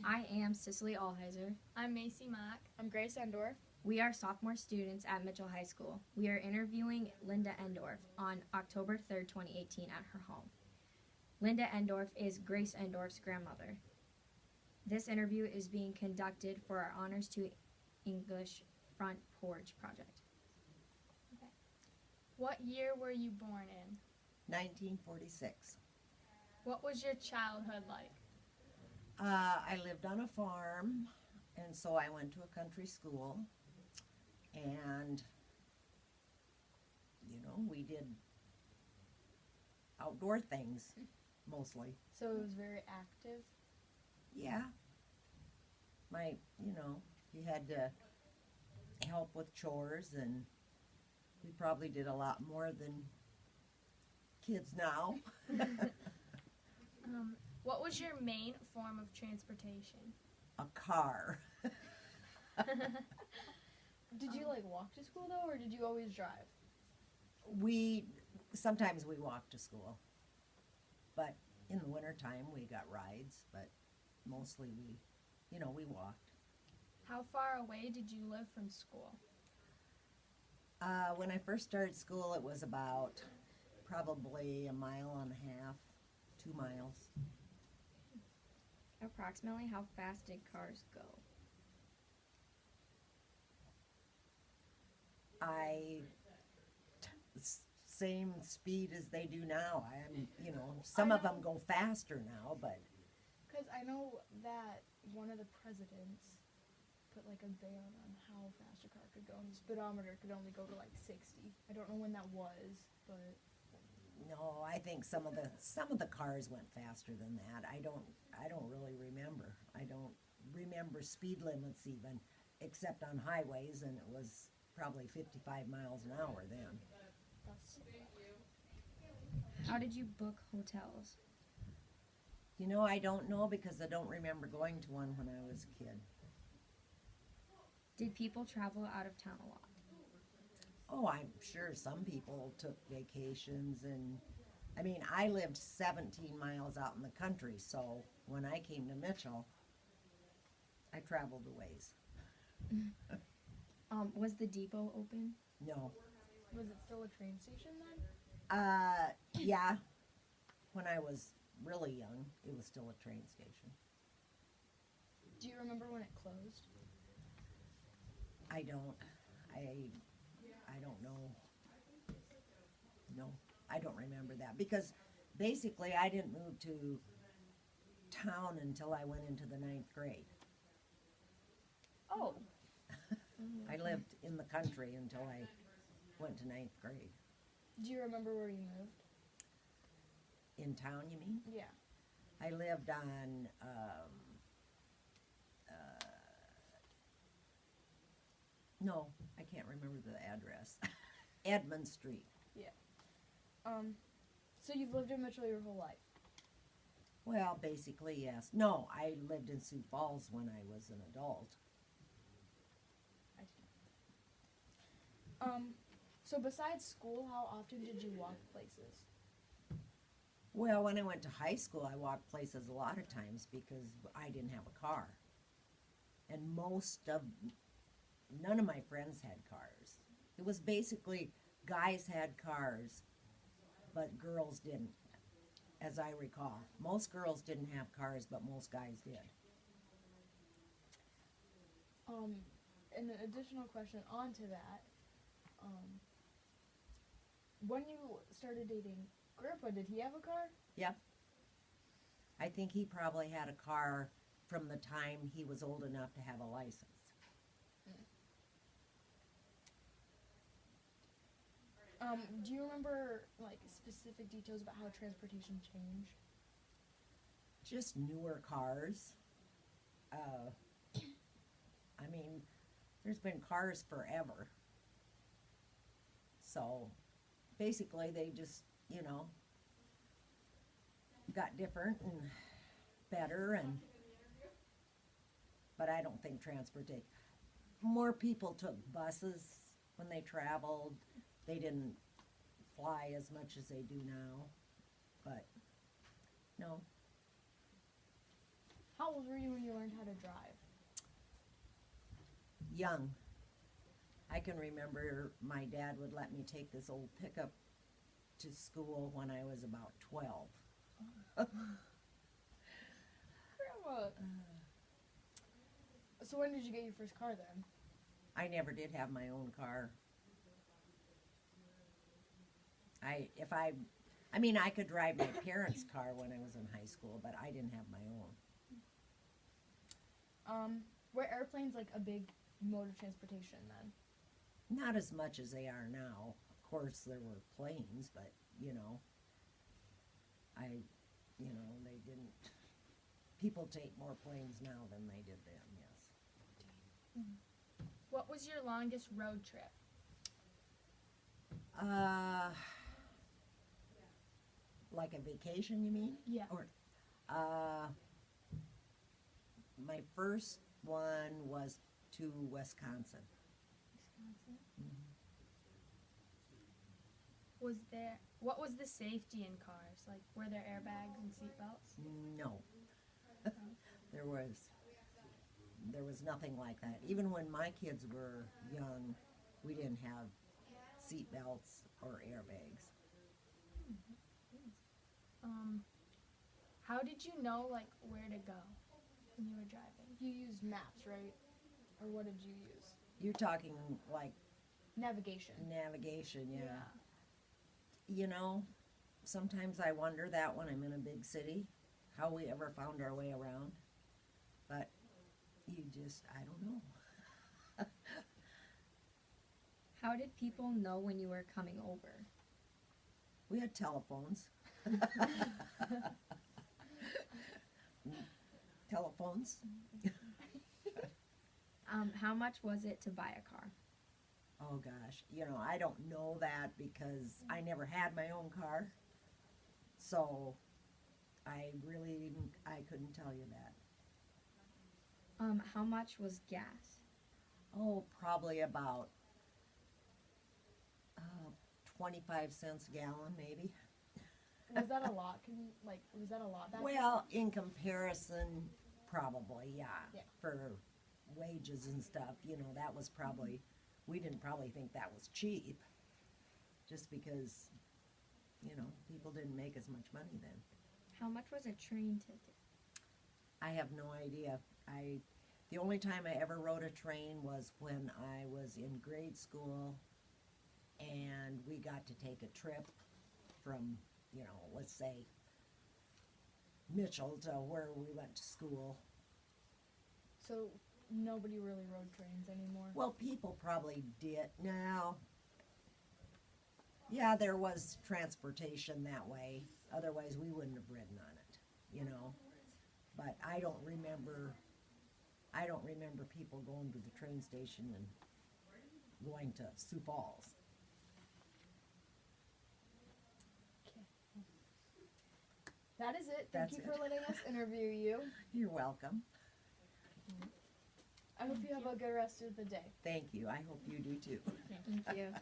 I am Cicely Alheiser. I'm Macy Mock. I'm Grace Endorf. We are sophomore students at Mitchell High School. We are interviewing Linda Endorf on October 3rd, 2018 at her home. Linda Endorf is Grace Endorf's grandmother. This interview is being conducted for our Honors to English Front Porch project. Okay. What year were you born in? 1946. What was your childhood like? I lived on a farm, and so I went to a country school, and, we did outdoor things, mostly. So it was very active? Yeah. You had to help with chores, and we probably did a lot more than kids now. What was your main form of transportation? A car. Did you walk to school though, or did you always drive? Sometimes we walked to school, but in the wintertime we got rides, but mostly we walked. How far away did you live from school? When I first started school, it was about probably 1.5 miles, 2 miles. Approximately how fast did cars go? Same speed as they do now. Some of them go faster now, but Because I know that one of the presidents put a ban on how fast a car could go, and the speedometer could only go to 60. I don't know when that was, but no, I think some of the cars went faster than that. I don't really remember. I don't remember speed limits even, except on highways, and it was probably 55 miles an hour then. that's How did you book hotels? I don't know because I don't remember going to one when I was a kid. Did people travel out of town a lot? Oh, I'm sure some people took vacations, and I lived 17 miles out in the country, so when I came to Mitchell, I traveled a ways. Was the depot open? No. Was it still a train station then? Yeah. When I was really young, it was still a train station. Do you remember when it closed? I don't. I don't know. No, I don't remember that because basically I didn't move to town until I went into the 9th grade. Oh. I lived in the country until I went to 9th grade. Do you remember where you moved? In town, you mean? Yeah. I lived on no, I can't remember the address. Edmund Street. Yeah. So you've lived in Mitchell your whole life? Well, basically, yes. No, I lived in Sioux Falls when I was an adult. I see. So besides school, how often did you walk places? Well, when I went to high school, I walked places a lot of times because I didn't have a car. And none of my friends had cars. It was basically guys had cars, but girls didn't, as I recall. Most girls didn't have cars, but most guys did. And an additional question onto that, when you started dating Grandpa, did he have a car? Yep. I think he probably had a car from the time he was old enough to have a license. Do you remember specific details about how transportation changed? Just newer cars. There's been cars forever. So basically they just, got different and better, but I don't think transportation. More people took buses when they traveled. They didn't fly as much as they do now, but no. How How old were you when you learned how to drive? Young. I can remember my dad would let me take this old pickup to school when I was about 12. Grandma. So when did you get your first car then? I never did have my own car. I mean, I could drive my parents' car when I was in high school, but I didn't have my own. Were airplanes like a big mode of transportation then? Not as much as they are now. Of course, there were planes, but, they didn't. People take more planes now than they did then, yes. What was your longest road trip? Like a vacation, you mean? Yeah. Or, my first one was to Wisconsin. Wisconsin. What was the safety in cars? Like, were there airbags and seatbelts? No. There was nothing like that. Even when my kids were young, we didn't have seat belts or airbags. How did you know, like, where to go when you were driving? You used maps, right? Or what did you use? You're talking like Navigation. navigation, yeah. Sometimes I wonder that when I'm in a big city, how we ever found our way around. But I don't know. How did people know when you were coming over? We had telephones. Telephones. How much was it to buy a car? Oh gosh, I don't know that because I never had my own car. So I couldn't tell you that. How much was gas? Oh, probably about 25 cents a gallon, maybe. Was that a lot? Was that a lot back then? Well, in comparison, probably, yeah. Yeah. For wages and stuff, that was probably, we didn't probably think that was cheap, just because, people didn't make as much money then. How much was a train ticket? I have no idea. The only time I ever rode a train was when I was in grade school, and we got to take a trip from, let's say, Mitchell to where we went to school. So nobody really rode trains anymore? Well, people probably did now. Yeah, there was transportation that way. Otherwise, we wouldn't have ridden on it, But I don't remember people going to the train station and going to Sioux Falls. That is it. Thank That's you it. for letting us interview you. You're welcome. I hope you have a good rest of the day. Thank you. I hope you do too. Thank you.